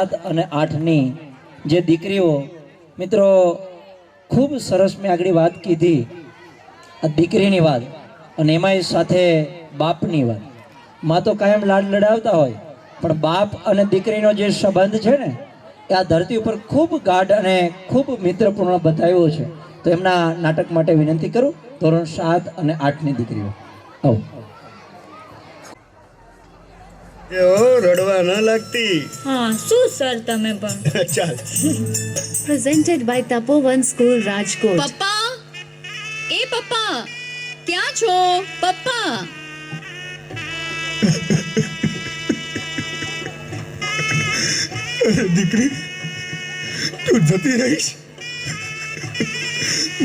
7 અને 8ની જે દીકરીઓ, મિત્રો ખૂબ સરસ મેં આગળ વાત કીધી, આ દીકરીની વાત, અને એમાંય સાથે બાપની વાત. માં તો કાયમ લાડ લડાવતા હોય, પણ બાપ અને દીકરીનો જે સંબંધ છે ને એ આ ધરતી ઉપર ખૂબ ગાઢ અને ખૂબ મિત્રપૂર્ણ બતાવ્યો છે. તો એમના નાટક માટે વિનંતી કરું, ધોરણ 7 અને 8ની દીકરીઓ આવો. રડવા ન લાગતી. હા શું સર તમે પણ. ચાલ. Presented by Tapovan School, Rajkot. પપ્પા, એ પપ્પા ક્યાં છો પપ્પા? દીકરી, તું જતી રહીશ.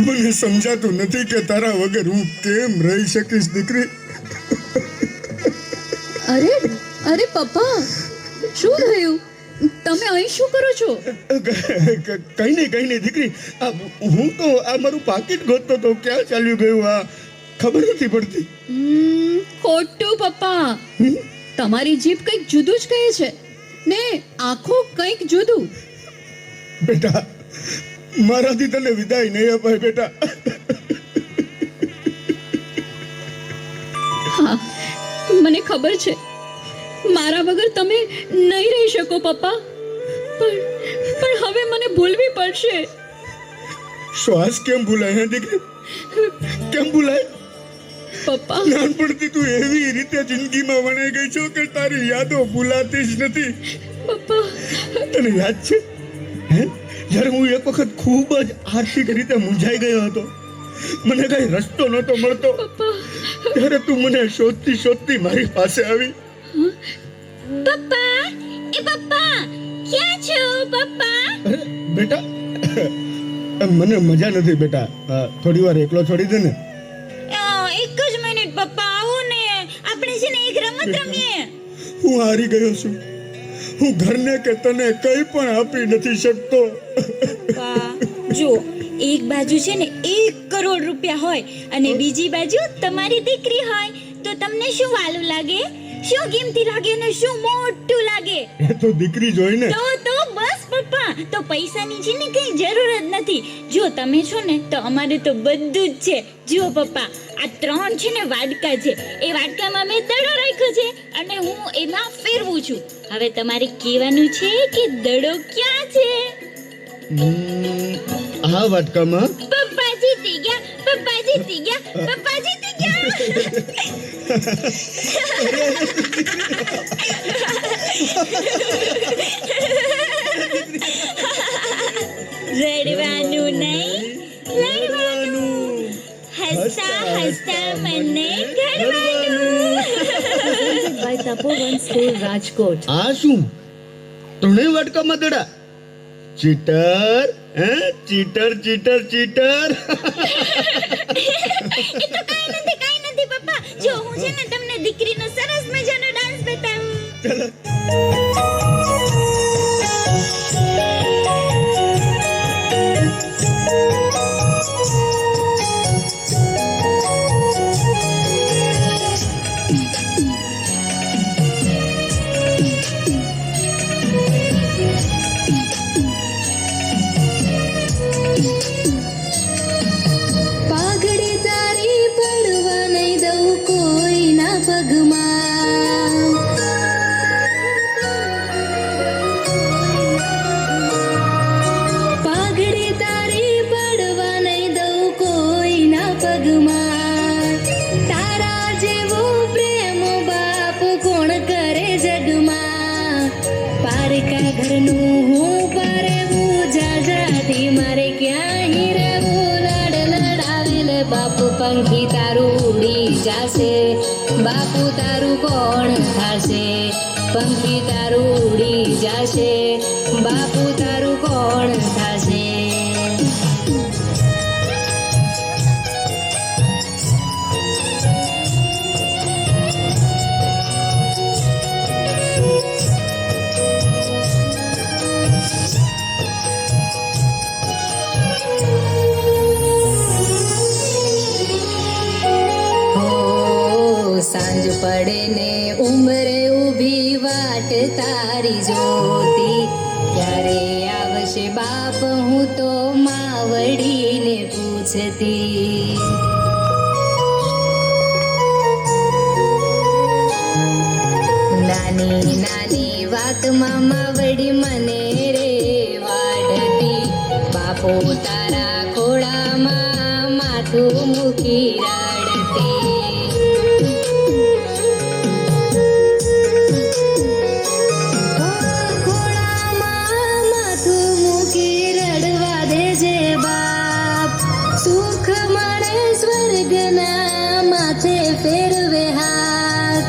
મને સમજાતું નથી કે તારા વગર હું કેમ રહી શકીશ દીકરી. અરે અરે પપ્પા, શું થયું? તમે અહીં શું કરો છો? કઈ નહીં દીકરી, હું તો આ મારું પાકીટ ગોતતો તો ક્યાં ચાલ્યું ગયું આ ખબર નથી પડતી. ખોટું પપ્પા, તમારી જીભ કંઈક જુદું જ કહે છે ને આંખો કંઈક જુદું. બેટા, મારાથી તને વિદાય નહીં અપાય બેટા. હા, મને ખબર છે મારા વગર તમે નહીં રહી શકો પપ્પા, પણ હવે મને ભૂલવી પડશે. શ્વાસ કેમ ભૂલાય હે દીકરી, કેમ ભૂલાય? પપ્પા, નાનપણથી તું એવી રીતે જિંદગીમાં વણાઈ ગઈ છો કે તારી યાદો ભૂલાતી જ નથી. પપ્પા, તને યાદ છે હે, જ્યારે હું એક વખત ખૂબ જ આર્થિક રીતે મૂંઝાઈ ગયો હતો, મને કઈ રસ્તો નહોતો મળતો, ત્યારે તું મને શોધતી મારી પાસે આવી. પપ્પા, એ પપ્પા ક્યાં છો પપ્પા? અરે બેટા, મને મજા નથી બેટા, થોડી વાર એકલો છોડી દે ને. એક જ મિનિટ પપ્પા, આવો ને, આપણે છે ને એક રમત રમીએ. હું હારી ગયો છું, હું ઘરને કે તને કંઈ પણ આપી નથી શકતો. જો એક બાજુ છે ને 1 કરોડ રૂપિયા હોય અને બીજી બાજુ તમારી દીકરી હોય તો તમને શું વાલું લાગે? શું કિંમતી લાગે ને શું મોટું લાગે? એ તો દીકરી જોઈને. તો બસ પપ્પા, તો પૈસાની છે ને કઈ જરૂર જ નથી. જો તમે છો ને તો અમારે તો બધું જ છે. જો પપ્પા, આ 3 છે ને વાડકા છે, એ વાડકામાં મેં દડો રાખ્યો છે અને હું એમાં ફેરવું છું. હવે તમારે કહેવાનું છે કે દડો ક્યાં છે? આ વાટકામાં. પપ્પા જીતી ગયા, પપ્પા જીતી ગયા, પપ્પા જીતી ગયા. રડવાનું નહીં, લડવાનું. હસતા હસતા મને ઘડવાનું. By Tapovan School, Rajkot. આ શું? 3 વાટકામાં દડા? ચીટર, હે? ચીટર. એ તો કાઈ નથી પપ્પા. જો હું છે ને તમને દીકરીનો સરસ મજાનો ડાન્સ બતાવું. પાઘડી તારી પડવા નહીં દઉં કોઈના પગમાં. પાઘડી તારી પડવા નહીં દઉં કોઈના પગમાં. તારા જેવો પ્રેમ બાપ કોણ કરે જગમાં. પારકા ઘરનું હું પારેવું જાજાથી મારે ક્યાં હીરવું. બાપુ પંખી તારું ઉડી જાશે, બાપુ તારું કોણ થાશે? પંખી તારું ઉડી જાશે, બાપુ તારું કોણ થાશે? સાંજ પડે ને ઉમરે ઊભી વાટ તારી જોતી. ક્યારે આવશે બાપ હું તો માવડીને પૂછતી. નાની નાની વાતમાં માવડી મને રે વાડતી. બાપો તારા ખોળામાં માથું મૂકી રડતી. ખોળામાં માથું મૂકી રડવા દેજે બાપ. સુખ મળે સ્વર્ગના માથે ફેરવે હાથ.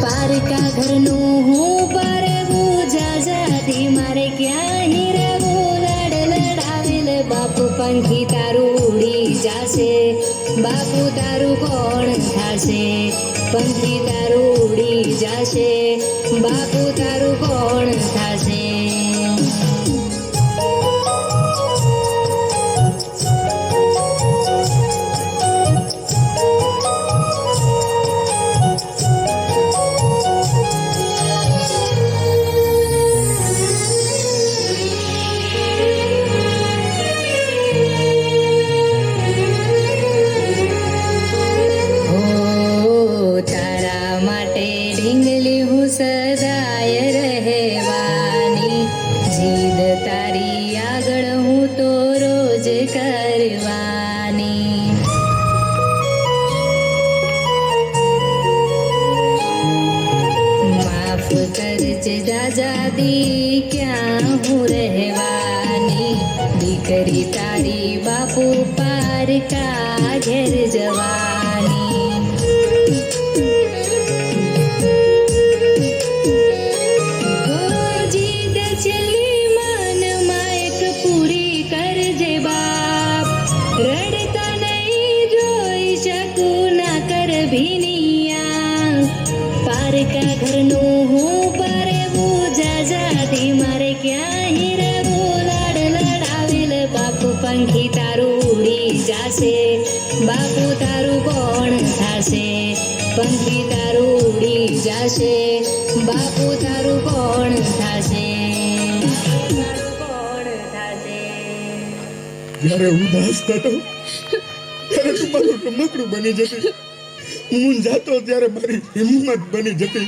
પારકા ઘરનું હું પરવું જાજાથી મારે ક્યાં રહેવું. લડ લડાવેલ બાપુ પંખી તારું ઉડી જાશે. બાપુ તારું કોણ થાશે. પંખી તારું ઉડી જાશે. બાપુ તારું કોણ થાશે. તારા માટે ઢીંગલી હું સદાય રહેવાની. જીદ તારી આગળ હું તો રોજ કરવાની. માફ કરજે દાદાદી ક્યાં હું રહેવાની. દીકરી તારી બાપુ પારકા ઘેર જવાની. જીદ છેલ્લી માનમાં એક પૂરી કરજે બાપ. રડતા નહીં જોઈ શકું ના કર ભીનિયા. પારકા ઘરનું હું પરવું જાજાથી મારે ક્યાં રહેવું. લડ લડાવેલ બાપુ પંખી તારું ઉડી જાશે. બાપુ તારું કોણ થાશે. પંખી તારું ઉડી જાશે. બાપુ તારું કોણ થાશે. તારું કોણ થાશે. જ્યારે ઉદાસ થતો ત્યારે તું મારું રમકડું બની જતી. હું જાતો ત્યારે મારી હિંમત બની જતી.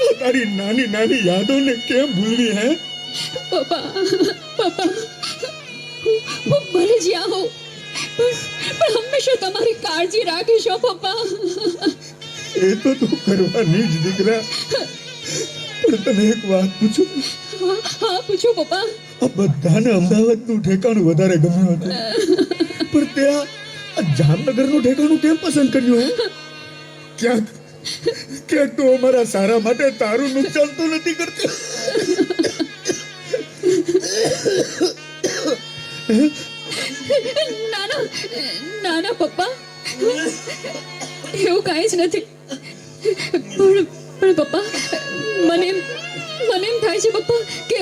આ તારી નાની નાની યાદોને કેમ ભૂલવી હે? પપ્પા પપ્પા હું મરી જ્યાં હોઉં પણ હંમેશા તમારી કાળજી રાખીશો પપ્પા. એ તો તું કરવાની જ દીકરા. પણ તને એક વાત પૂછું. હા પૂછો પપ્પા. આ બધાને અમદાવાદનું ઠેકાણું વધારે ગમ્યું હતું, પણ ત્યાં આ જામનગરનું ઠેકાણું કેમ પસંદ કર્યું? ક્યાંક ક્યાંક તો અમારા સારા માટે તારું નુકસાન તો નથી કરતી? નાના નાના પપ્પા એવું કાંઈ જ નથી. પણ પપ્પા મને એમ થાય છે પપ્પા કે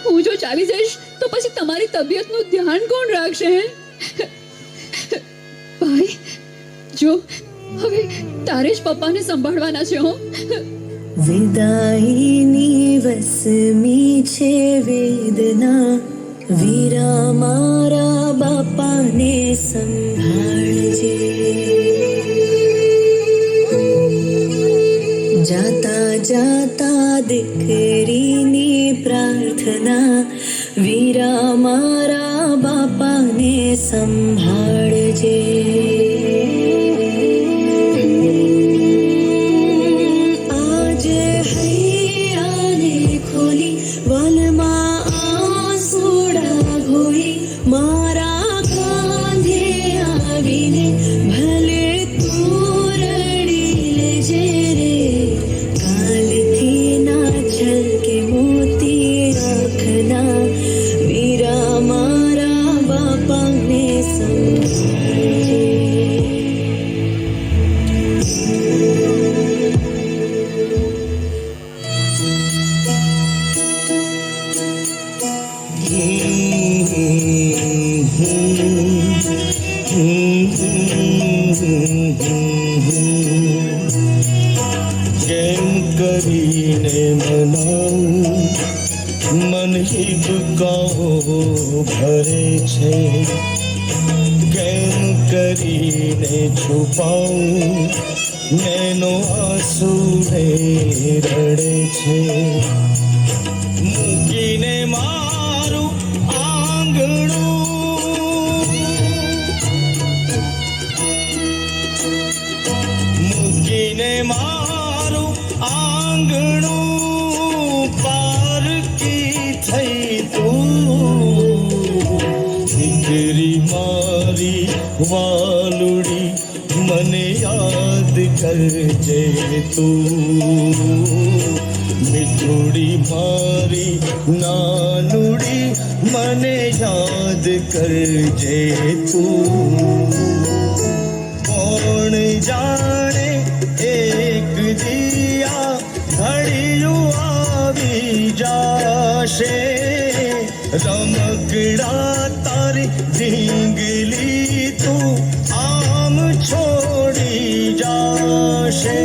હું જો ચાલી જઈશ તો પછી તમારી તબિયતનું ધ્યાન કોણ રાખશે? ભાઈ જો હવે તારે જ પપ્પાને સંભાળવાના છે. હો વિદાયની વસમી છે વેદના. વીરા મારા બાપાને સંભાળજે. જાતા જાતા દીકરીની પ્રાર્થના. વીરા મારા બાપાને સંભાળજે. આજે હૈયાને ખોલી વનમાં આંસુડા ઘોળી. મારા કાંધે આવીને ભલે તું રડી લેજે રે. કાલથી ના છલકે મોતી આંખના. વીરા મારા બાપાને સંભાળજે. કેમ કરીને મનાવું મન હિબકાઓ ભરે છે કેમ કરીને છુપાઉં નૈનો આંસુને રડે છે મૂકીને મારું આંગણું મૂકીને મારું આંગણું પારકી થઈ તું દીકરી મારી વાલુડી મને યાદ કરજે તું મીઠુડી મારી નાનુડી મને યાદ કરજે તું કોણ જાણે એક દિયા ઘડિયું આવી જાશે રમકડા તારી ઢીંગલી તું આમ છોડી જાશે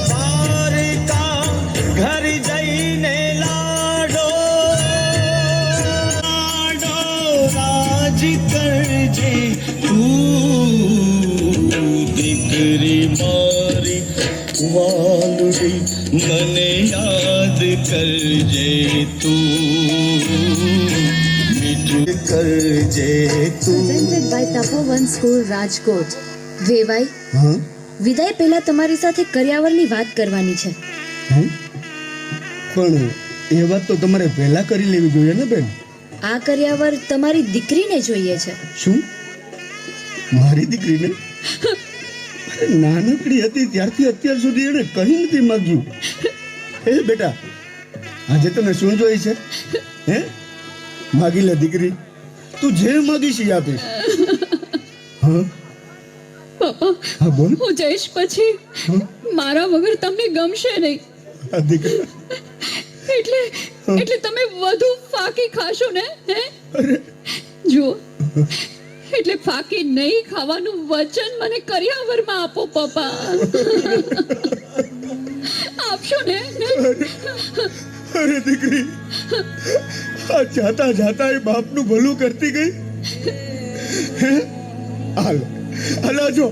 દ્વારકા ઘર જઈને લાડો લાડો રાજ કરજે તું દીકરી મારી વાલુડી મને યાદ કરજે તું મીઠું કરજે તું Presented by Tapovan School, Rajkot. વેવાઈ હા વિદાય પહેલા તમારી સાથે કરિયાવરની વાત કરવાની છે. પણ એ વાત તો તમારે પહેલા કરી લેવી જોઈએ ને બેન આ કરિયાવર તમારી દીકરીને જોઈએ છે. શું મારી દીકરીને અરે નાનકડી હતી ત્યારથી અત્યાર સુધી એને કહી નથી માંગ્યું હે બેટા આજે તને શું જોઈ છે હે માગી લે દીકરી તું જે માગીશ એ આપીશ હા પપ્પા હા બોલ હું જઈશ પછી હા મારા વગર તમને ગમશે નહીં આ દીકરી એટલે એટલે તમે વધુ ફાકી ખાશો ને હે અરે જુઓ એટલે ફાકી નહીં ખાવાનું વચન મને કરિયાવરમાં આપો પપ્પા આપશો ને અરે દીકરી આ જાતા જાતા એ બાપનું ભલું કરતી ગઈ હે હાલ હલા જો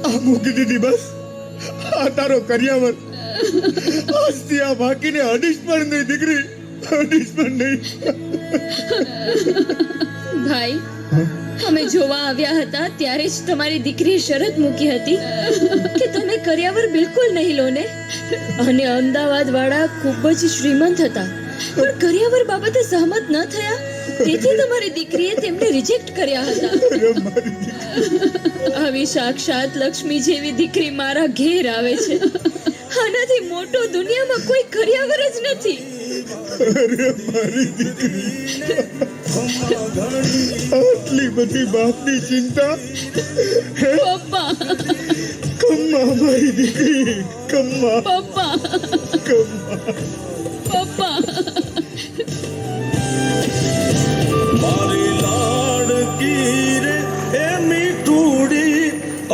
આ મૂકી દીધી બસ આ તારો કરિયાવર આજથી આ બાકીને અડીશ પણ નહીં દીકરી અડીશ પણ નહીં ભાઈ અમે જોવા આવ્યા હતા ત્યારે જ તમારી દીકરીએ શરત મૂકી હતી કે તમે કરિયાવર બિલકુલ નહીં લો ને અને અમદાવાદ વાળા ખૂબ જ શ્રીમંત હતા પણ કરિયાવર બાબતે સહમત ન થયા તેથી તમારી દીકરીએ તેમને રિજેક્ટ કર્યા હતા અરે મારી દીકરી આવી સાક્ષાત લક્ષ્મી જેવી દીકરી મારા ઘેર આવે છે આનાથી મોટો દુનિયામાં કોઈ કરિયાવર જ નથી અરે મારી દીકરી આટલી બધી બાપની ચિંતા હે પપ્પા કમ્મા મારી દીકરી કમ્મા પપ્પા કમ્મા પપ્પા મારી લાડકી રે એ મીઠુડી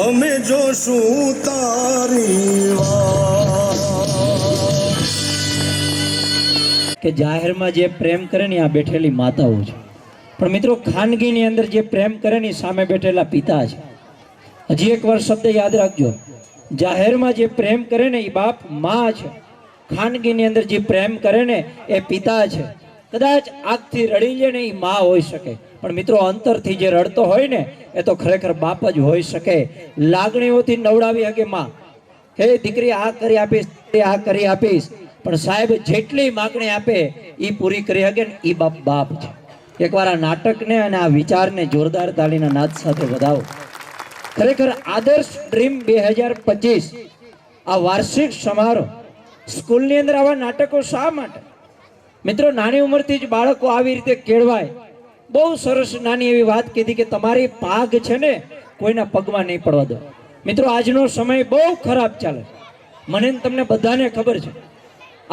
અમે જોશું તારી કે જાહેરમાં જે પ્રેમ કરે ને આ બેઠેલી માતાઓ છે પણ મિત્રો ખાનગીની અંદર જે પ્રેમ કરે ને સામે બેઠેલા પિતા છે. હજી એક વાર શબ્દ યાદ રાખજો, જાહેરમાં જે પ્રેમ કરે ને એ બાપ માં છે, ખાનગીની અંદર જે પ્રેમ કરે ને એ પિતા છે. કદાચ આગથી રડી લે ને એ માં હોઈ શકે પણ મિત્રો અંતરથી જે રડતો હોય ને એ તો ખરેખર બાપ જ હોઈ શકે. લાગણીઓથી નવડાવી શકે માં, હે દીકરી આ કરી આપીશ, આ કરી આપીશ, પણ સાહેબ જેટલી માગણી આપે એ પૂરી કરી શકે ને એ બાપ છે. એકવાર આ નાટકને અને આ વિચારને જોરદાર તાળીના નાદ સાથે વધાવો. ખરેખર આદર્શ ડ્રીમ 2025 આ વાર્ષિક સમારોહ સ્કૂલની અંદર આવા નાટકો શા માટે? મિત્રો નાની ઉંમરથી જ બાળકો આવી રીતે કેળવાય. બહુ સરસ નાની એવી વાત કીધી કે તમારી પાગ છે ને કોઈના પગમાં નહીં પડવા દો. મિત્રો આજનો સમય બહુ ખરાબ ચાલે, મને ને તમને બધાને ખબર છે.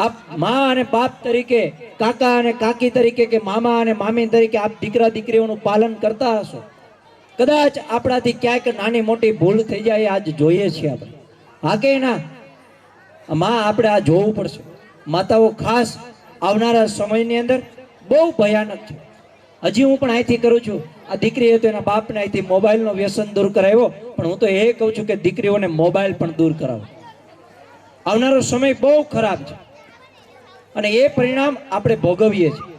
આપ મા અને બાપ તરીકે, કાકા અને કાકી તરીકે કે મામા અને મામી તરીકે આપ દીકરા દીકરીઓનું પાલન કરતા હશો. કદાચ આપણાથી ક્યાંક નાની મોટી ભૂલ થઈ જાય આજ જોઈએ છીએ આપણે. હા કે ના? માં આપણે આ જોવું પડશે. માતાઓ ખાસ આવનારા સમયની અંદર બહુ ભયાનક છે. હજી હું પણ અહીંથી કરું છું. આ દીકરી તો એના બાપને અહીંથી મોબાઈલનો વ્યસન દૂર કરાવ્યો, પણ હું તો એ કહું છું કે દીકરીઓને મોબાઈલ પણ દૂર કરાવો. આવનારો સમય બહુ ખરાબ છે અને એ પરિણામ આપણે ભોગવીએ છીએ.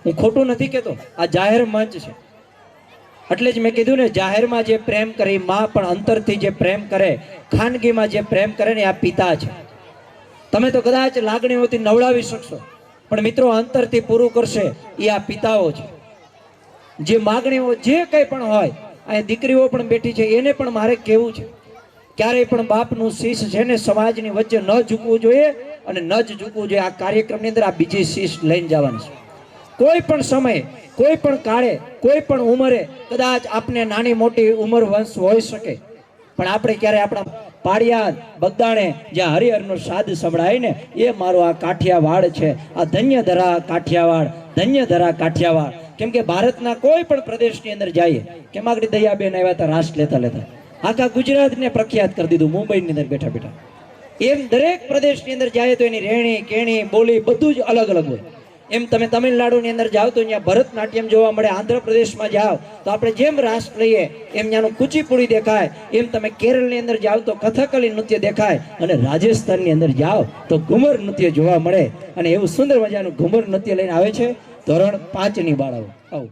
હું ખોટું નથી કહેતો, આ જાહેર મંચ છે એટલે જ મેં કીધું ને, જાહેરમાં જે પ્રેમ કરે માં, પણ અંતરથી જે પ્રેમ કરે, ખાનગીમાં જે પ્રેમ કરે ને આ પિતા છે. તમે તો કદાચ લાગણીઓથી નવડાવી શકશો, પણ મિત્રો અંતરથી પૂરું કરશે એ આ પિતાઓ છે. જે માગણીઓ જે કંઈ પણ હોય, અહીં દીકરીઓ પણ બેઠી છે, એને પણ મારે કહેવું છે, ક્યારેય પણ બાપનું શીશ છે ને સમાજની વચ્ચે ન ઝૂકવું જોઈએ અને ન જ ઝૂકવું જોઈએ. આ કાર્યક્રમની અંદર આ બીજી શીશ લઈને જવાની છે. કોઈ પણ સમયે, કોઈ પણ કાળે, કોઈ પણ ઉંમરે કદાચ આપને નાની મોટી ઉંમર વંશ હોઈ શકે, પણ આપણે ક્યારે આપણા પાડિયાદ બગદાણે જ્યાં હરિહરનો સાદ સંભળાય ને, એ મારો આ કાઠિયાવાડ છે. આ ધન્ય ધરા કાઠિયાવાડ, ધન્ય ધરા કાઠિયાવાડ. કેમ કે ભારતના કોઈ પણ પ્રદેશની અંદર જઈએ, કેમ આગળ દયાબેન આવ્યા હતા રાષ્ટ્ર લેતા લેતા આખા ગુજરાતને પ્રખ્યાત કરી દીધું મુંબઈની અંદર બેઠા બેઠા. એમ દરેક પ્રદેશની અંદર જાય તો એની રહેણી કેણી બોલી બધું જ અલગ અલગ હોય. એમ તમે તમિલનાડુની અંદર જાઓ તો અહીંયા ભરતનાટ્યમ જોવા મળે. આંધ્રપ્રદેશમાં જાઓ તો આપણે જેમ રાસ લઈએ એમ ત્યાંનું કુચીપુડી દેખાય. એમ તમે કેરળની અંદર જાઓ તો કથકલી નૃત્ય દેખાય, અને રાજસ્થાનની અંદર જાઓ તો ઘુમર નૃત્ય જોવા મળે. અને એવું સુંદર મજાનું ઘુમર નૃત્ય લઈને આવે છે ધોરણ 5 ની બાળાઓ. આવો.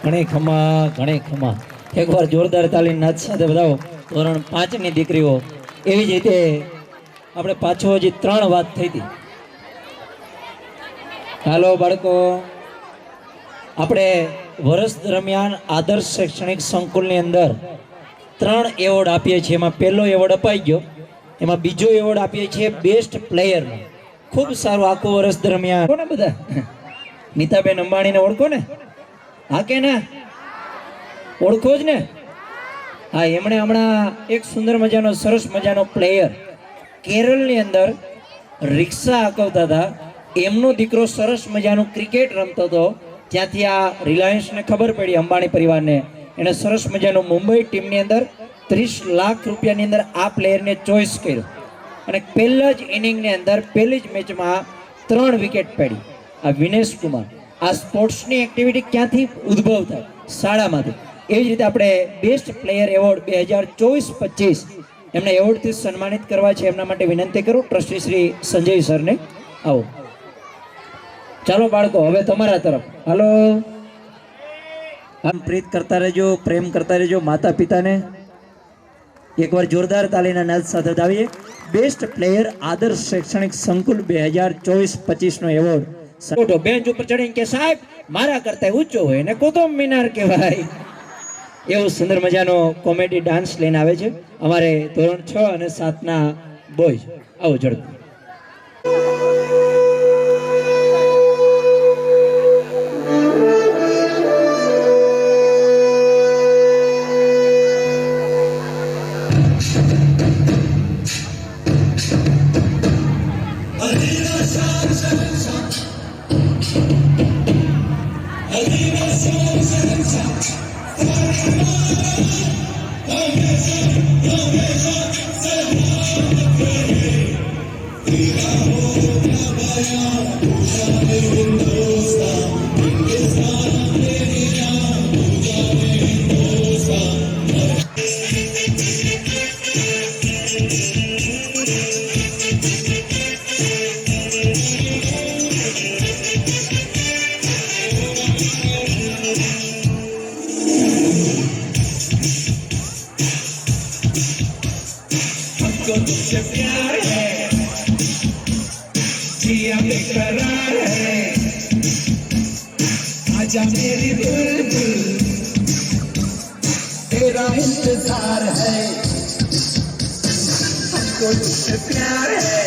ઘણી ખમા એકવાર જોરદાર તાલીમ નાચ સાથે બતાવો ધોરણ 5 ની દીકરીઓ એવી જ રીતે આપણે પાછો હજી 3 વાત થઈ હતી હાલો બાળકો આપણે વર્ષ દરમિયાન આદર્શ શૈક્ષણિક સંકુલની અંદર 3 એવોર્ડ આપીએ છીએ એમાં પહેલો એવોર્ડ અપાઈ ગયો એમાં બીજો એવોર્ડ આપીએ છીએ બેસ્ટ પ્લેયરનો ખૂબ સારું આખું વર્ષ દરમિયાન કોને બધા નીતાબેન અંબાણીને ઓળખો ને હા કે ના ઓળખો જ ને હા એમણે હમણાં એક સુંદર મજાનો સરસ મજાનો પ્લેયર કેરળની અંદર રિક્ષા હાંકવતા હતા એમનો દીકરો સરસ મજાનું ક્રિકેટ રમતો હતો ત્યાંથી આ રિલાયન્સને ખબર પડી અંબાણી પરિવારને એને સરસ મજાનું મુંબઈ ટીમની અંદર 30 લાખ રૂપિયાની અંદર આ પ્લેયરને ચોઈસ કર્યો અને પહેલા જ ઇનિંગની અંદર પહેલી જ મેચમાં 3 વિકેટ પડી આ વિનેશ કુમાર આ સ્પોર્ટ્સની એક્ટિવિટી ક્યાંથી ઉદ્ભવ થાય શાળામાંથી એવી જ રીતે આપણે બેસ્ટ પ્લેયર એવોર્ડ 2024-25 એમને એવોર્ડથી સન્માનિત કરવા છે એમના માટે વિનંતી કરું ટ્રસ્ટી શ્રી સંજય સરને આવો ચાલો બાળકો હવે તમારા તરફ હાલો આમ પ્રીત કરતા રહેજો પ્રેમ કરતા રહેજો માતા પિતાને એકવાર જોરદાર તાલીના નાદ સાથે દાવીએ બેસ્ટ પ્લેયર આદર્શ શૈક્ષણિક સંકુલ 2024-25 નો એવોર્ડ બેન્ચ ઉપર ચડીને કે સાહેબ મારા કરતા ઊંચો હોય ને કુતુબ મિનાર કહેવાય એવું સુંદર મજાનો કોમેડી ડાન્સ લઈને આવે છે અમારે ધોરણ 6 અને 7 ના બોયઝ આવો ઝડપ तुझसे प्यार है जिया बेकरार है आजा मेरी बुलबुल तेरा इंतजार है हमको तुझसे प्यार है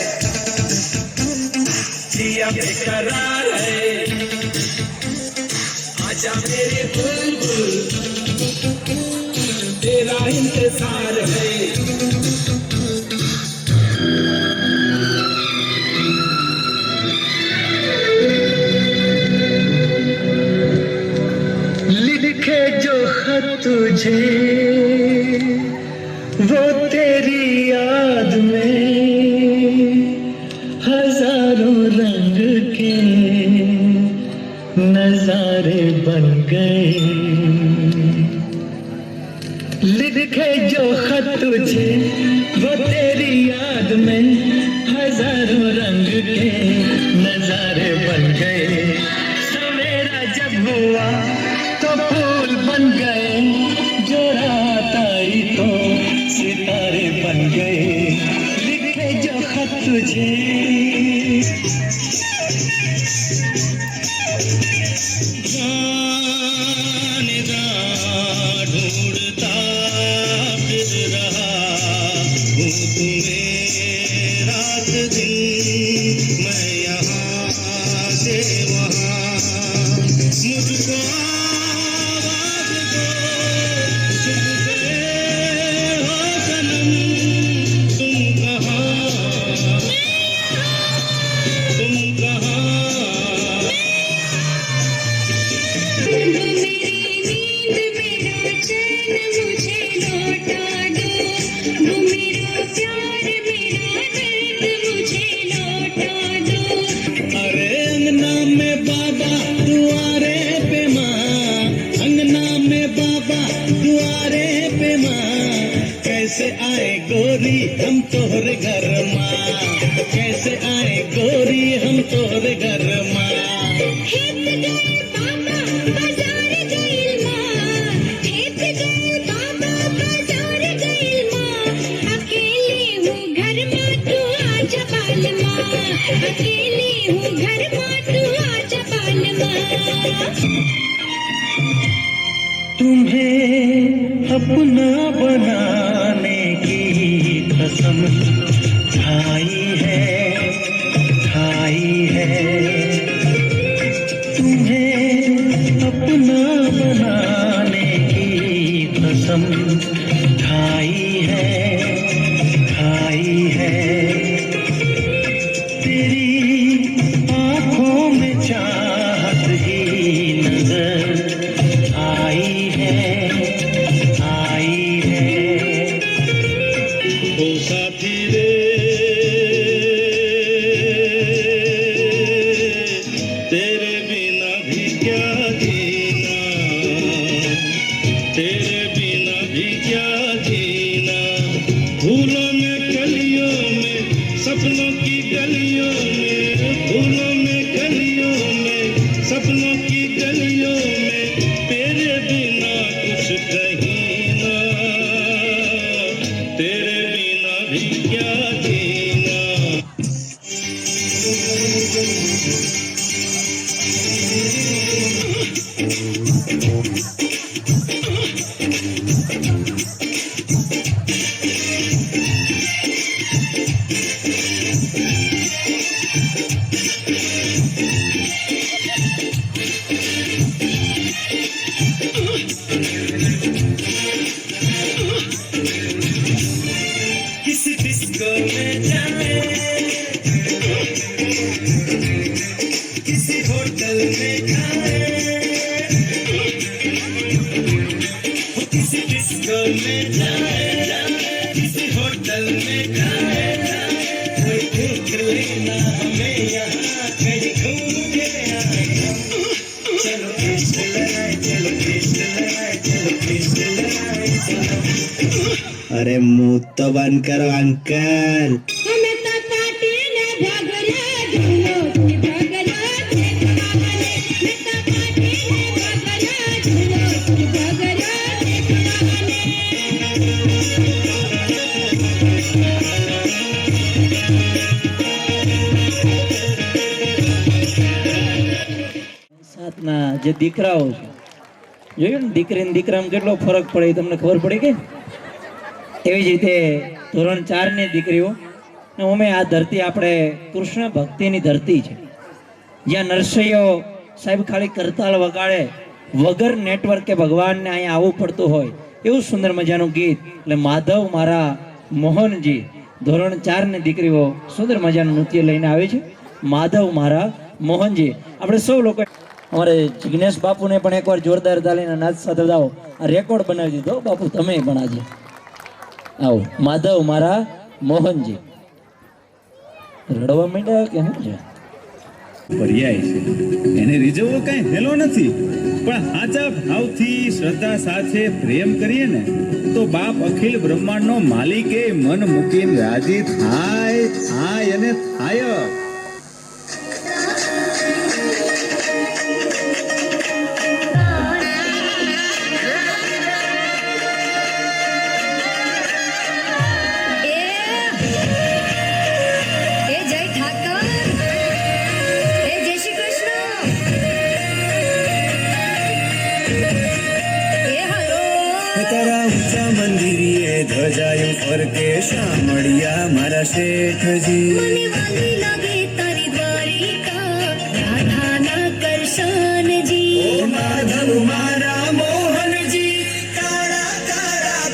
जिया बेकरार है आजा मेरी बुलबुल तेरा इंतजार है तुझे वो तेरी याद में हजारों रंग के नजारे बन गए लिखे जो खत तुझे वो तेरी याद में हजारों रंग के नजारे बन गए सवेरा जब हुआ तो फूल बन गए जो रात आई तो सितारे बन गए लिखे जो खत तुझे ढूंढता फिर रहा हूँ तुम्हें रात दिन मैं यहाँ से वहाँ मुझको कैसे आए गोरी हम तोहरे घर माँ कैसे आए गोरी हम तोहरे घर माँ अकेली हूँ घर में तू आजा बाल माँ तुम्हें अपना बनाने की कसम खाई है तुम्हें अपना बनाने की कसम खाई है तेरी आंखों में चाहत ही नजर आई है ओ साथी रे तेरे बिना भी क्या जीना तेरे बिना भी क्या जीना फूलों में कलियों में सपनों की गलियों में फूलों में कलियों में सपनों की गलियों में तेरे बिना कुछ कहीं ना तेरे बिना भी क्या जीना किसी डिस्को में जाए किसी होटल में खाए किसी डिस्को में जाए किसी होटल में खाए कोई देख लेना हमें यहाँ कहीं घूम के आए चलो कृष्ण लगाए चलो कृष्ण लगाए चलो कृष्ण लगाए चलो अरे मुंह तो बंद करो अंकल हमें तो पार्टी ने भगला झूलो की भगला देख माने मैं तो पार्टी ने भगला झूलो की भगला देख माने સાથના જે દીકરાઓ છે જોયું ને દીકરી ને દીકરામાં કેટલો ફરક પડે એ તમને ખબર પડી કે એવી જ રીતે ધોરણ 4 ની દીકરીઓ અમે આ ધરતી આપણે કૃષ્ણ ભક્તિની ધરતી છે જ્યાં નરસૈયો સાહેબ ખાલી કરતાલ વગાડે વગર નેટવર્કે ભગવાનને અહીંયા આવવું પડતું હોય એવું સુંદર મજાનું ગીત એટલે માધવ મારા મોહનજી ધોરણ 4 ની દીકરીઓ સુંદર મજાનું નૃત્ય લઈને આવે છે માધવ મારા મોહનજી આપણે સૌ લોકો અમારે જિગ્નેશ બાપુને પણ એકવાર જોરદાર તાલીના નાચ સાથે આવો આ રેકોર્ડ બનાવી દીધો બાપુ તમે પણ આજે આવો માધવ મારા મોહનજી રડવા માંડ્યા કે શું છે પર્યાય છે એને રીઝવવો કઈ હેલો નથી પણ સાચા ભાવથી શ્રદ્ધા સાથે પ્રેમ કરીએ ને તો બાપ અખિલ બ્રહ્માંડનો માલિક એ મન મૂકીને રાજી થાય અને થાય તારા ઊંચા મંદિરે ધજાયું ફરકે શામળિયા મારા શેઠજી મને વાલી લાગે તારી દ્વારિકા રાધાના કરશનજી ઓ માધવ મારા મોહનજી કાળા કાળા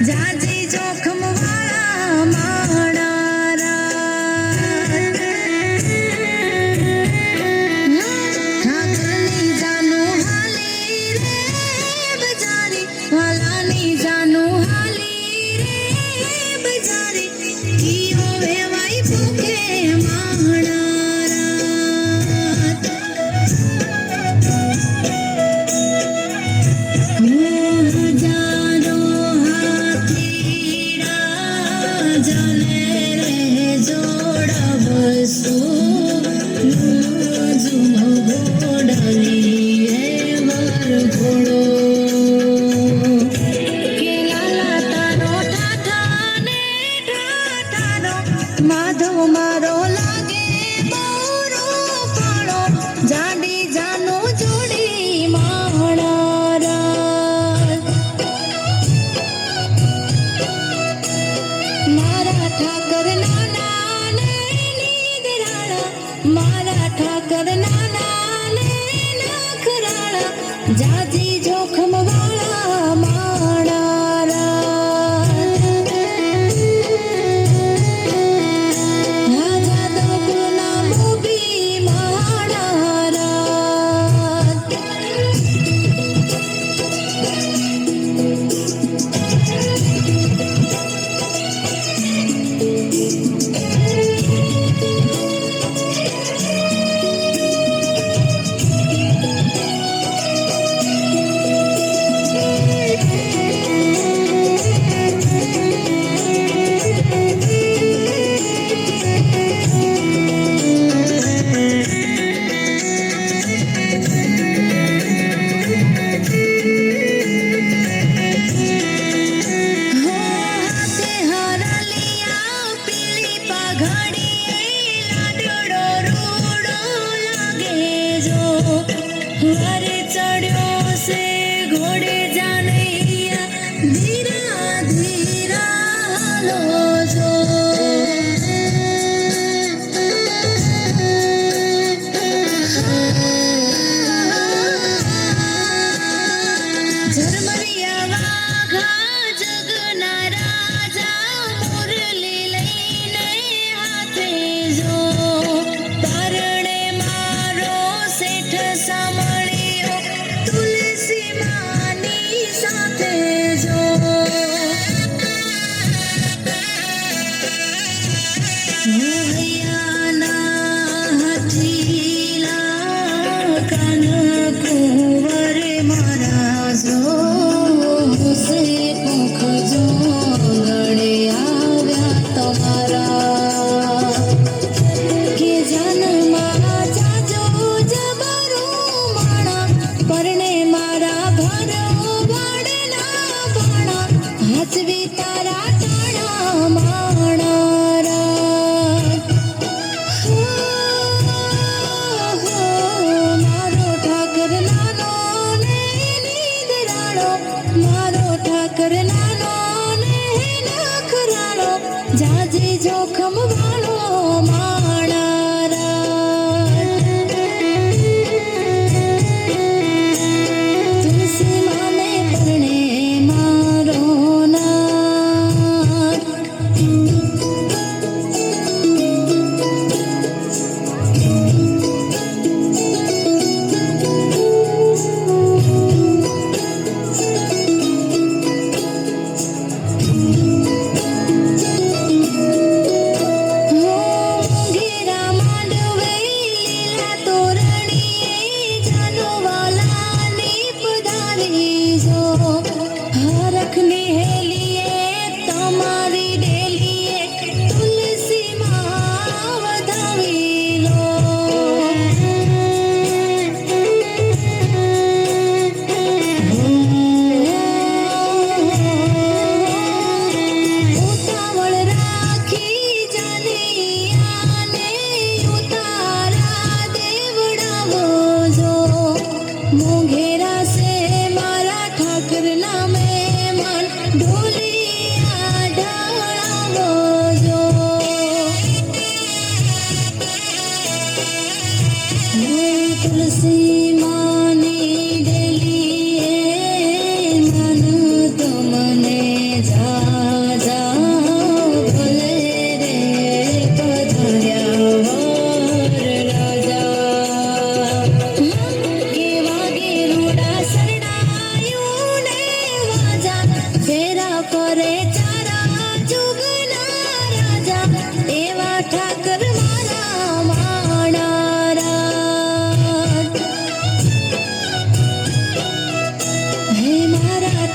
જાજી જોખમ વાળા માણારા ઠાકરની જાનું હાલી રે બજારી વાલાની જાનું હાલી રે બજારી કીઓ વેવાઈ ભૂખે માણારા જાનો હાથીડા જને રે જોડવસો જુમો ગોડલી હે વર ઘોડો કે લાલા તારો ઠાઠાને ઠાઠાનો માધવ મારો લાગે બહુ પાડો જાડી જાનો જોડી માણારા મારા ઠાકર નાના ને નીદરાળા મારા ઠાકર નાના ને નખરાળા જાજી જોખમ વાળા માણારા રાજા દોકુના મોભી માણારા હાથે હરલિયા પીળી પાઘડી લાડડો રૂડો લાગે જો વરે ચડ્યો સે ઘોડે જાનૈયા ધીરા ધીરા હાલો જો ઝરમરિયા વાઘા જગના રાજા મુરલી લઈને હાથે જો પરણે મારો શેઠ સાંભળ્યો તુલસી માની સાથે જો મોહૈયાના હથીલા કાન કુંવર મારા જો સે મુખ જો ગળે આવ્યા તમારા કે જન્મમાં જાજો જબરું માણા પરણે મારા ઘર વાડના બાણા હાચવી તારા ટાણા માણારા મારો ઠાકર નાનો ને નીદરાળો મારો ઠાકર નાનો ને નખરાળો જાજી જોખમ વાળો માણારા તુલસી માને પરણે મારો નાથ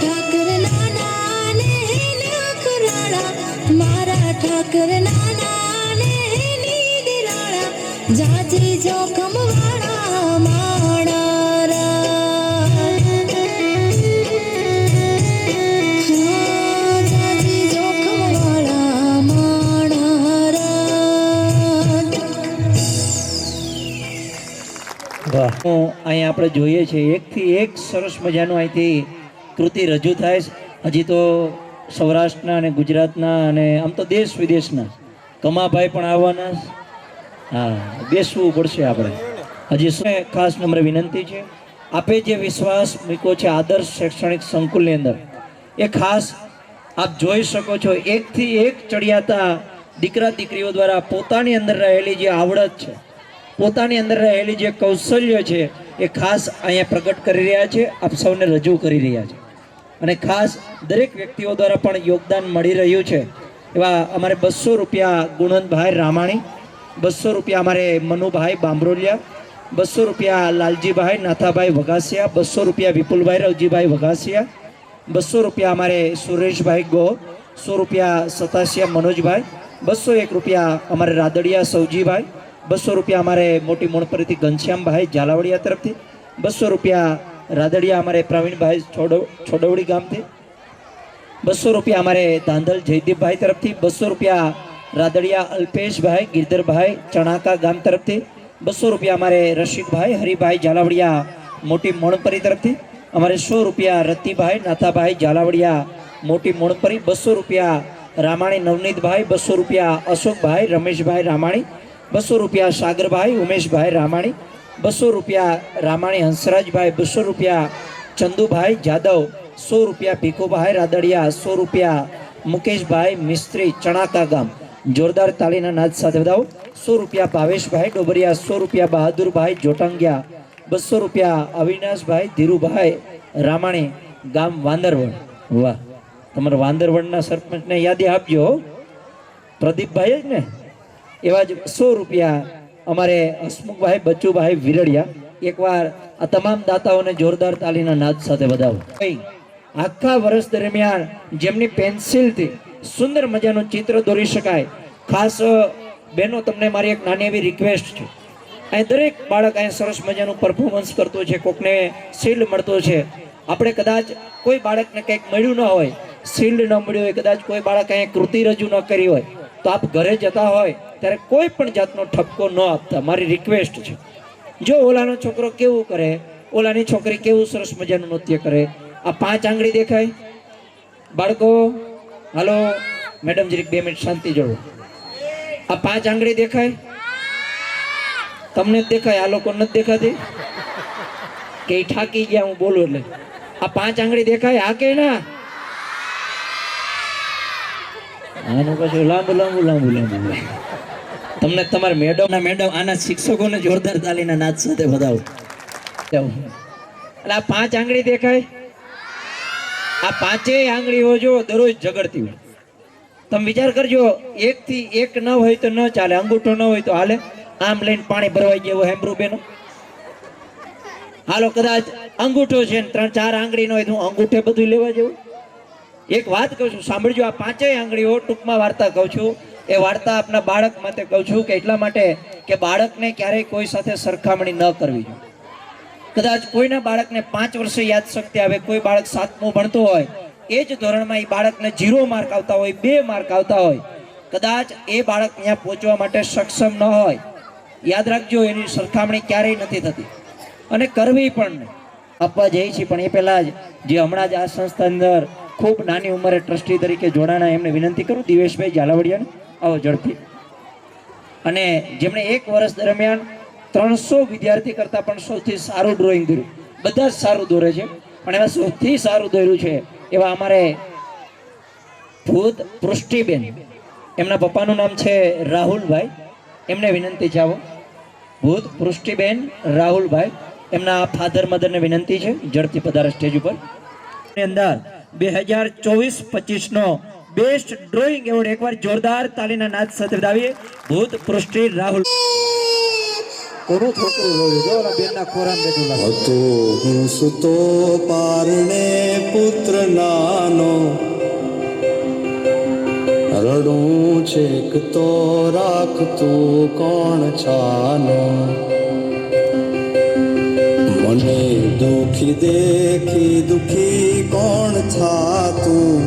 ઠાકર નાના ને લાખ રાણા મારા ઠાકર નાના ને નીદરાણા જાજી જોખમ વાળા માણારા જાજી જોખમ વાળા માણારા વાહ અહીંયા આપણે જોઈએ છીએ એકથી એક સરસ મજાનું અહીંથી કૃતિ રજૂ થાય છે. હજી તો સૌરાષ્ટ્રના અને ગુજરાતના અને આમ તો દેશ વિદેશના કમાભાઈ પણ આવવાના છે. હા, બેસવું પડશે આપણે. હજી શું ખાસ નમ્ર વિનંતી છે, આપે જે વિશ્વાસ મૂક્યો છે આદર્શ શૈક્ષણિક સંકુલની અંદર, એ ખાસ આપ જોઈ શકો છો એકથી એક ચડિયાતા દીકરા દીકરીઓ દ્વારા પોતાની અંદર રહેલી જે આવડત છે, પોતાની અંદર રહેલી જે કૌશલ્ય છે, એ ખાસ અહીંયા પ્રગટ કરી રહ્યા છે, આપ સૌને રજૂ કરી રહ્યા છે. અને ખાસ દરેક વ્યક્તિઓ દ્વારા પણ યોગદાન મળી રહ્યું છે. એવા અમારે 200 રૂપિયા ગુણવંતભાઈ રામાણી, 200 રૂપિયા અમારે મનુભાઈ બાંભરોલિયા, 200 રૂપિયા લાલજીભાઈ નાથાભાઈ વઘાસિયા, 200 રૂપિયા વિપુલભાઈ રવજીભાઈ વઘાસિયા, 200 રૂપિયા અમારે સુરેશભાઈ ગો, 100 રૂપિયા સતાસિયા મનોજભાઈ, 201 રૂપિયા અમારે રાદડિયા સૌજીભાઈ, 200 રૂપિયા અમારે મોટી મોણપરીથી ઘનશ્યામભાઈ ઝાલાવડિયા તરફથી, 200 રૂપિયા રાદડિયા અમારે પ્રવીણભાઈ છોડવડી ગામથી, 200 રૂપિયા અમારે ધાંધલ જયદીપભાઈ તરફથી, 200 રૂપિયા રાદડિયા અલ્પેશભાઈ ગિરધરભાઈ ચણાકા ગામ તરફથી, 200 રૂપિયા અમારે રસિકભાઈ હરિભાઈ ઝાલાવડિયા મોટી મોણપરી તરફથી, અમારે 100 રૂપિયા રતિભાઈ નાથાભાઈ ઝાલાવડિયા મોટી મોણપરી, 200 રૂપિયા રામાણી નવનીતભાઈ, 200 રૂપિયા અશોકભાઈ રમેશભાઈ રામાણી, 200 રૂપિયા સાગરભાઈ ઉમેશભાઈ રામાણી, 200 રૂપિયા રામાણી હંસરાજભાઈ, 200 રૂપિયા ચંદુભાઈ જાદવ, 100 રૂપિયા ભીખુભાઈ રાદડિયા, 100 રૂપિયા મુકેશભાઈ મિસ્ત્રી ચણાકા ગામ. જોરદાર તાલીના નાદ સાથે બતાવો. 100 રૂપિયા ભાવેશભાઈ ડોબરિયા, 100 રૂપિયા બહાદુરભાઈ જોટાંગિયા, 200 રૂપિયા અવિનાશભાઈ ધીરુભાઈ રામાણી ગામ વાંદરવડ. વાહ, તમારા વાંદરવડના સરપંચને યાદી આપજો, પ્રદીપભાઈ જ ને. એવા જ 100 રૂપિયા અમારે હસમુખભાઈ બચ્ચુભાઈ વિરડિયા. એકવાર આ તમામ દાતાઓને જોરદાર તાલીના નાદ સાથે વધાવો. આખા વર્ષ દરમિયાન જેમની પેન્સિલથી સુંદર મજાનું ચિત્ર દોરી શકાય, ખાસ બહેનો તમને મારી એક નાની એવી રિક્વેસ્ટ છે. અહીં દરેક બાળક અહીં સરસ મજાનું પરફોર્મન્સ કરતું છે, કોકને શિલ્ડ મળતો છે. આપણે કદાચ કોઈ બાળકને કંઈક મળ્યું ન હોય, શિલ્ડ ન મળ્યું હોય, કદાચ કોઈ બાળક અહીં કૃતિ રજૂ ન કરી હોય, તો આપ ઘરે જતા હોય ત્યારે કોઈ પણ જાતનો ઠપકો ન આપતા, મારી રિક્વેસ્ટ છે. જો ઓલાનો છોકરો કેવું કરે, ઓલાની છોકરી કેવું સરસ મજાનું નૃત્ય કરે. આ 5 આંગળી દેખાય બાળકો? હાલો મેડમ જરીક 2 મિનિટ શાંતિ જોડો. આ 5 આંગળી દેખાય? તમને જ દેખાય, આ લોકો નથી દેખાતી કે ઠાકી ગયા હું બોલું એટલે? આ 5 આંગળી દેખાય? હા કે ના? આનું પછી લાંબુ લાંબુ લાંબુ લાંબુ. તમને તમારા મેડમ આના શિક્ષકોને જોરદાર તાલીના નાદ સાથે વધાવો. એટલે આ 5 આંગળી દેખાય? આ 5 આંગળીઓ જો દરરોજ ઝઘડતી હોય. તમે વિચાર કરજો, 1 થી 1 ન હોય તો ન ચાલે, અંગૂઠો ન હોય તો હાલે. આમ લઈને પાણી ભરવાઈ જેવો હેમ્બ્રુ બેનો. હાલો કદાચ અંગૂઠો છે ને 3-4 આંગળી ન હોય તો અંગૂઠે બધું લેવા જેવું. એક વાત કહું છું, સાંભળજો. આ 5 આંગળીઓ ટૂંકમાં વાર્તા કહું છું. એ વાર્તા આપના બાળક માટે કહું છું કે એટલા માટે કે બાળકને ક્યારેય કોઈ સાથે સરખામણી ન કરવી જોઈએ. કદાચ કોઈના બાળકને 5 વર્ષે યાદશક્તિ આવે, કોઈ બાળક 7મું ભણતો હોય, એ જ ધોરણમાં એ બાળકને 0 માર્ક આવતા હોય, 2 માર્ક આવતા હોય, કદાચ એ બાળક અહીંયા પહોંચવા માટે સક્ષમ ન હોય. યાદ રાખજો, એની સરખામણી ક્યારેય નથી થતી અને કરવી પણ નહીં. આપવા જઈએ છીએ પણ એ પહેલાં જે હમણાં જ આ સંસ્થા અંદર ખૂબ નાની ઉંમરે ટ્રસ્ટી તરીકે જોડાણા, એમને વિનંતી કરું, દિવેશભાઈ ઝાલાવડિયાને આવો ઝડપી. અને જેમણે 1 વર્ષ દરમિયાન 300 વિદ્યાર્થી કરતાં પણ સૌથી સારું ડ્રોઈંગ દોર્યું. બધા જ સારું દોરે છે, પણ એમાં સૌથી સારું દોર્યું છે એવા અમારે ભૂત પૃષ્ટિબેન, એમના પપ્પાનું નામ છે રાહુલભાઈ, એમને વિનંતી છે આવો. ભૂત પૃષ્ટિબેન રાહુલભાઈ, એમના ફાધર મધરને વિનંતી છે ઝડપથી પધારે સ્ટેજ ઉપર. અંદર 2024-25 નો બેસ્ટ ડ્રોઈંગ એવોર્ડ એકવાર જોરદાર તાલીના નાદ સાથે વધાવીએ. ભૂત પૃષ્ટિ રાહુલ. કોનું છોકરું રોયું જો ઓલા બેનના ખોરામ બેઠું લાગે. હતો હું સુતો પારણે પુત્ર નાનો રડું છેક તો રાખતું કોણ છાનો મને દુખી દેખી દુખી કોણ થાતું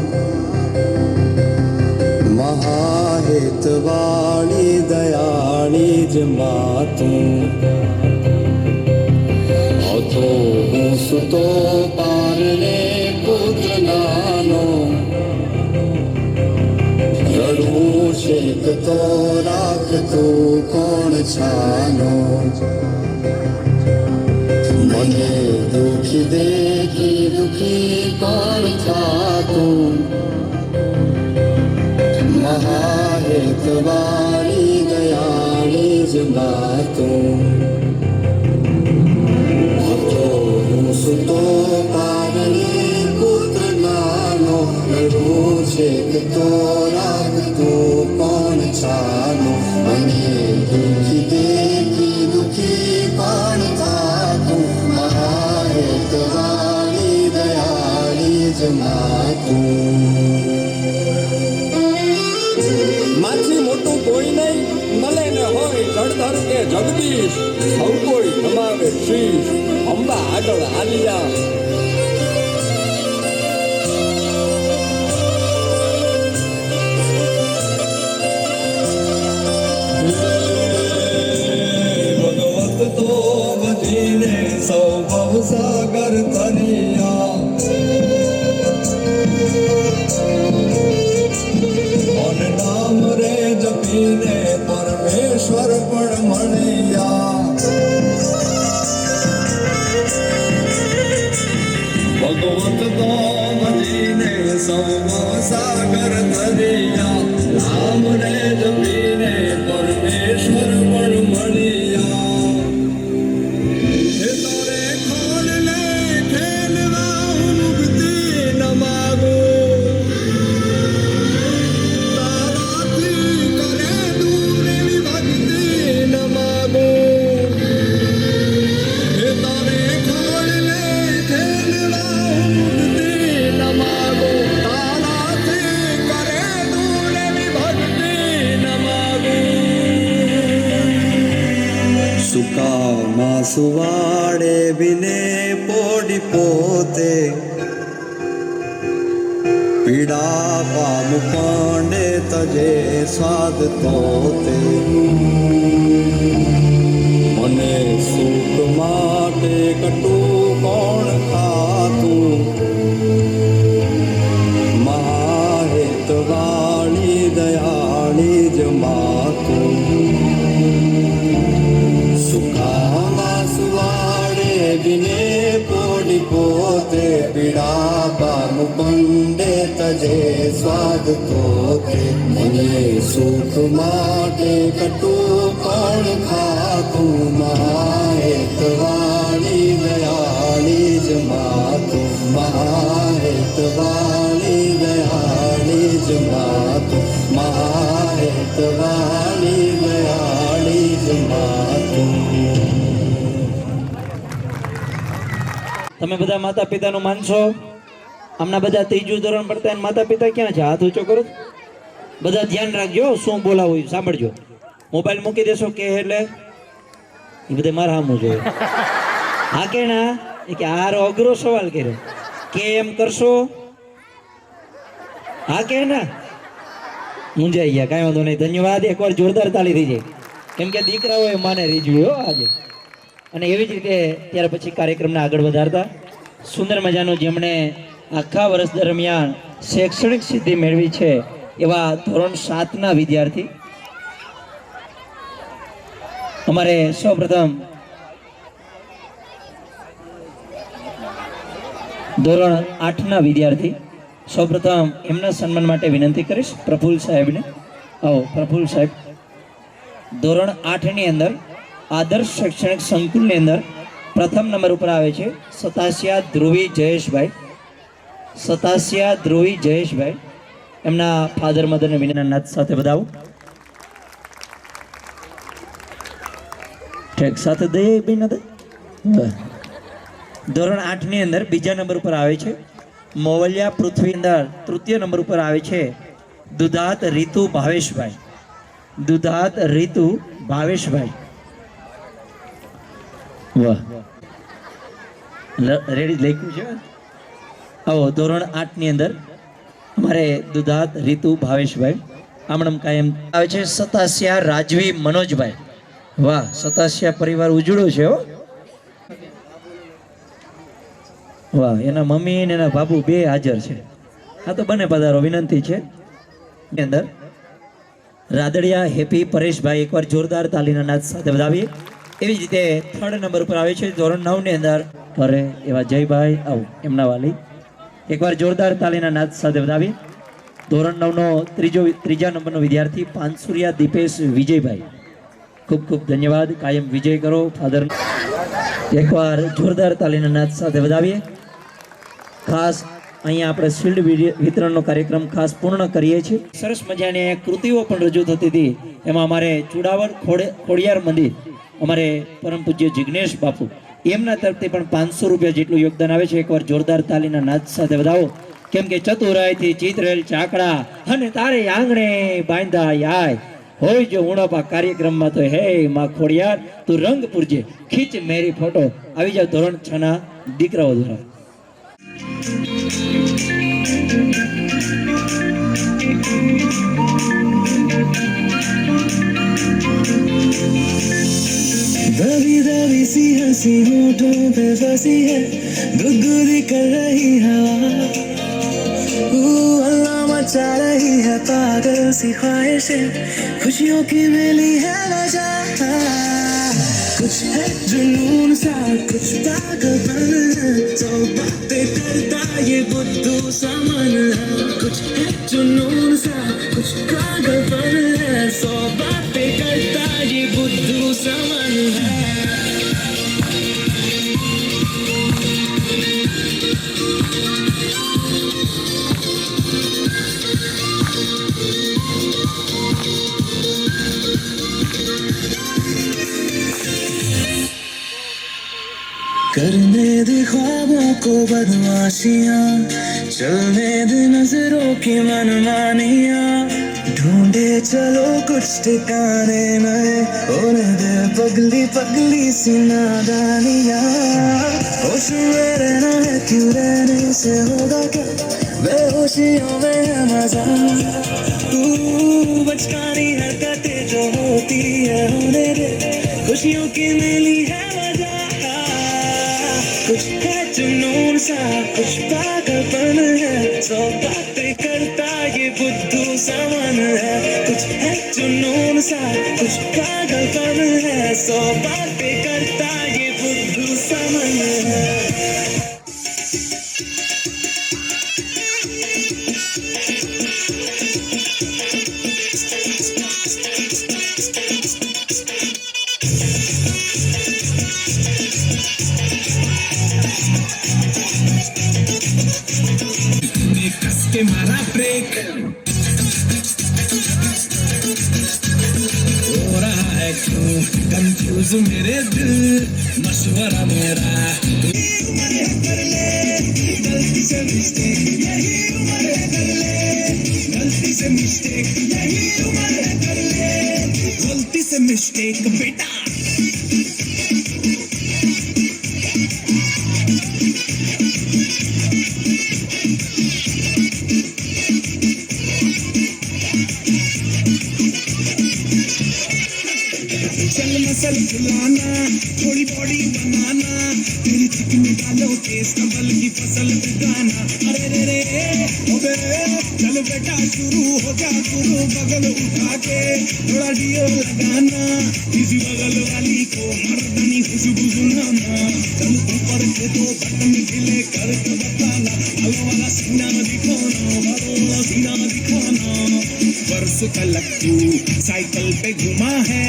મહાહેત વાળી દયાળી જ માતું તો હું સુતો પારને પુત્ર નાનો રડું છેક તો રાખતું કોણ છાનો મને દુખી દેખી દુખી કોણ થાતું મહાહેત વાળી દયાળી જ માતું સુતો પારણે પુત્ર નાનો રડું છેક તો રાખતું કોણ છાનો મને દુખી દેખી દુખી કોણ થાતું મહાહેત વાળી દયાળી જ માતું માથી મોટું કોઈ નહીં મળે ને હોય જળધર કે જગદીશ સૌ કોઈ નમાવે શીશ અંબા આગળ હાલ્યા ભગવત તો બધીને સૌ ભવસાગર તરિયા નામ રે જપીને પરમેશ્વર પણ મળ્યા ભગવત તો ભજીને સૌ સાગર ધરિયા નામ રે જપીને પરમેશ્વર પણ મળ્યા તારે ખોલ લે ખેલવા મુક્તિ ન માગો સુવાડે બિને પોડી પોતે પીડા પામ પાંડે તજે સ્વાદ તોતે મને સુખ માટે કટું કોણ ખાતું મહાહેત વાળી દયાળી જ માતું બિને પોડી પોતે પીડા પામ પંડે તજે સ્વાદ તોતે મને સુખ માટે કટું કોણ ખાતું મહાહેત વાળી દયાળી જ માતું મહાહેત વાળી દયાળી જ માતું મહાહેત વાળી દયાળી જ માતું તમે બધા માતા પિતાનું માનશો? હમણાં બધા ત્રીજું ધોરણ પડતા માતા પિતા ક્યાં છે? હાથ ઊંચો કરો. બધા ધ્યાન રાખજો શું બોલાવું સાંભળજો. મોબાઈલ મૂકી દેશો કે એટલે એ બધે મારા સામું જોઈએ. હા કે ના? એ કે હારો અઘરો સવાલ કર્યો કે એમ કરશો? હા કે ના? મૂંઝાઈ ગયા, કાંઈ વાંધો નહીં. ધન્યવાદ. એકવાર જોરદાર તાળી થઈ જાય, કેમ કે દીકરાઓએ માને રીઝવ્યું હો આજે. અને એવી જ રીતે ત્યાર પછી કાર્યક્રમને આગળ વધારતા સુંદર મજાનું જેમણે આખા વર્ષ દરમિયાન શૈક્ષણિક સિદ્ધિ મેળવી છે એવા ધોરણ 7ના વિદ્યાર્થી અમારે સૌપ્રથમ ધોરણ 8ના વિદ્યાર્થી સૌપ્રથમ એમના સન્માન માટે વિનંતી કરીશ પ્રફુલ્લ સાહેબને. આવો પ્રફુલ્લ સાહેબ. ધોરણ 8ની અંદર આદર્શ શૈક્ષણિક સંકુલની અંદર પ્રથમ નંબર ઉપર આવે છે સતાસિયા ધ્રુવી જયેશભાઈ. સતાસિયા ધ્રુવી જયેશભાઈ એમના ફાધર મધરને વિનંતી નાથ સાથે બધાવું. ઠીક સાથે દઈએ બેન. ધોરણ 8ની અંદર બીજા નંબર ઉપર આવે છે મોવલિયા પૃથ્વી અંદર તૃતીય નંબર ઉપર આવે છે દુધાત રીતુ ભાવેશભાઈ. દુધાત રીતુ ભાવેશભાઈ. વાહ, રેડી લખ્યું છે. આવો ધોરણ 8 ની અંદર અમારે દુધાત રીતુ ભાવેશભાઈ આમણમ કાયમ આવે છે. સતાસિયા રાજવી મનોજભાઈ. વાહ, સતાસિયા પરિવાર ઉજળો છે હો. વાહ, એના મમ્મી અને એના બાપુ બે હાજર છે. હા તો બને પધારો, વિનંતી છે. એની અંદર રાદડિયા હેપી પરેશભાઈ, એકવાર જોરદાર તાલીના નાદ સાથે વધાવીએ. એવી જ રીતે 3rd નંબર ઉપર આવે છે ધોરણ 9 ની અંદર અરે એવા જયભાઈ, આવો એમના વાલી, એકવાર જોરદાર તાલીના નાદ સાથે વધાવીએ. ધોરણ 9 નો ત્રીજા નંબરનો વિદ્યાર્થી પાનસુરિયા દીપેશ વિજયભાઈ, ખૂબ ખૂબ ધન્યવાદ. કાયમ વિજય કરો ફાધર. એકવાર જોરદાર તાલીના નાદ સાથે વધાવીએ. ખાસ અહીંયા આપણે શિલ્ડ વિતરણનો કાર્યક્રમ ખાસ પૂર્ણ કરીએ છીએ. સરસ મજાની કૃતિઓ પણ રજૂ થતી હતી. એમાં અમારે ચુડાવર ખોડિયાર મંદિર, અમારે પરમ પૂજ્ય જિગ્નેશ બાપુ, એમના તરફથી પણ 500 રૂપિયા જેટલું યોગદાન આવે છે. એકવાર જોરદાર તાલીના નાદ સાથે વધાવો. કેમ કે ચતુરાઈથી ચિતરેલ ચાકડા અને તારે આંગણે બાંધા યાય હોય જો ઉણપા કાર્યક્રમમાં તો હે માં ખોડિયાર તું રંગ પૂરજે, ખીચ મેરી ફોટો. આવી જાવ ધોરણ 6 ના દીકરાઓ દ્વારા. दबी दबी सी हंसी होठों पे फंसी है, गुदगुदी कर रही हवा, अल्लाह मचा रही है पागल सी ख्वाहिशें, खुशियों की मिली है वजह, कुछ है जुनून सा कुछ पागलपन है, तो बातें करता ये बुद्धू सा मन है, कुछ है जुनून सा कुछ पागलपन है, सौ बातें करता ये बुद्धू सा मन है. करने दे ख्वाबों को बदमाशियां, चलने दे नजरों की मनमानियां, ढूंढे चलो कुछ ठिकाने नए, होने दे पगली पगली सी नादानियां, होश में रहना है क्यों रहने से होगा क्या, बेहोशियों में है मजा, बचकानी हरकतें जो होती है होने दे, खुशियों की मिली है वजह, कुछ है जुनून सा कुछ पागलपन है, सौ बातें करता ये बुद्धू सा मन है, कुछ है जुनून सा कुछ पागलपन है, सौ बातें करता ये बुद्धू सा मन है. के मारा ब्रेक हो रहा है क्यों कंफ्यूज मेरे दिल, मशवरा मेरा कर ले गलती से मिस्टेक, यही उम्र है कर ले गलती से मिस्टेक, यही उम्र है कर ले गलती से मिस्टेक बेटा. चल मसल फुलाना थोड़ी बॉडी बनाना, तेरी चिकनी डालो केस कमल की फसल उगाना, अरे रे रे ओबे चल बेटा शुरू हो जा गुरु, बगल उठा के थोड़ा डियो लगाना, किसी बगल वाली को मर्दानी खुशबू सुनाना, चल ऊपर से दो बटन ढीले करके बताना, हवा वाला सीना दिखाना, वाला सीना दिखाना. वर्ष का लट्टू साइकिल पे घुमा है,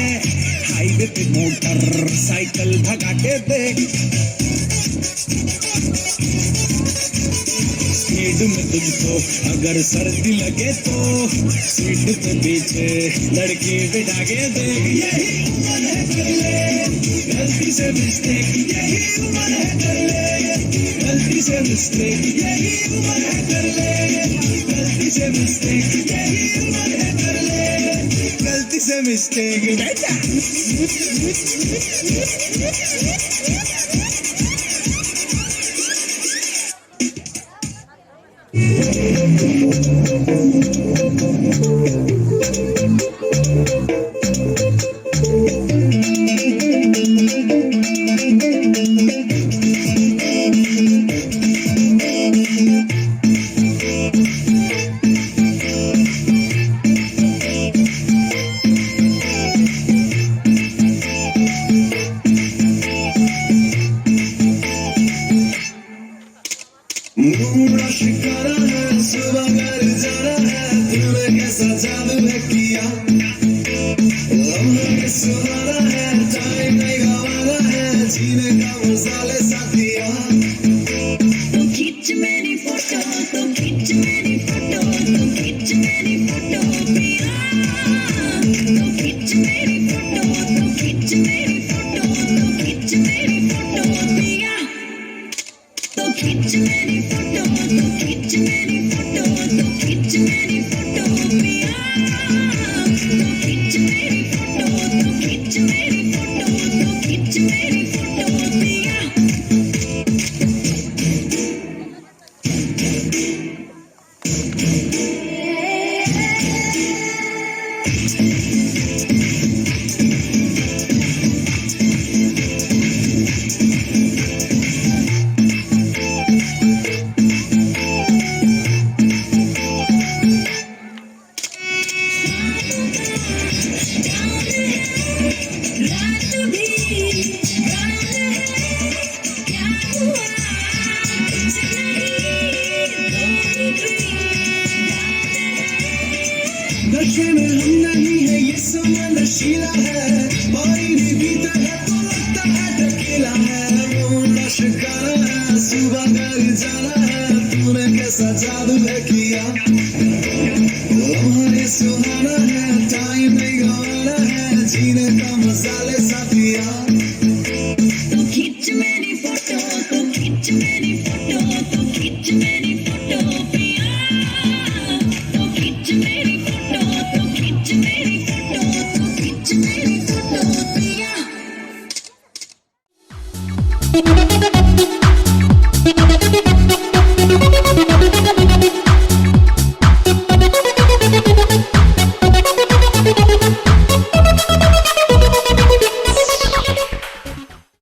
हाईवे पे मोटर साइकिल भगा के देख, स्पीड में तुझको अगर सर्दी लगे तो सीट पे पीछे लड़की बिठा के देख, यही उम्र है कर ले गलती से मिस्टेक, यही उम्र है कर ले गलती से मिस्टेक यही उम्र है कर ले, गलती से मिस्टेक यही उम्र है कर ले, गलती से मिस्टेक बेटा। मुड़ा शिकारा है सुबह घर जाना है, तूने कैसा जादू है किया, लम्हा सुहाना है, टाइम नहीं गवाना है, जीने का मजा ले साथिया। तो खींच मेरी फोटो, तो खींच मेरी फोटो, तो खींच मेरी फोटो पिया, तो खींच मेरी फोटो, तो खींच मेरी फोटो, तो खींच मेरी फोटो पिया, तो खींच मेरी फोटो, तो खींच मेरी फोटो, तो खींच मेरी फोटो पिया, तो खींच मेरी फोटो, तो खींच मेरी फोटो, तो खींच मेरी फोटो पिया। नशे में हम नहीं है ये समय नशीला है, पानी भीतर है तो लगता है टकीला है, मुड़ा शिकारा है सुबह घर जाना है, तूने कैसा जादू है किया, लम्हा सुहाना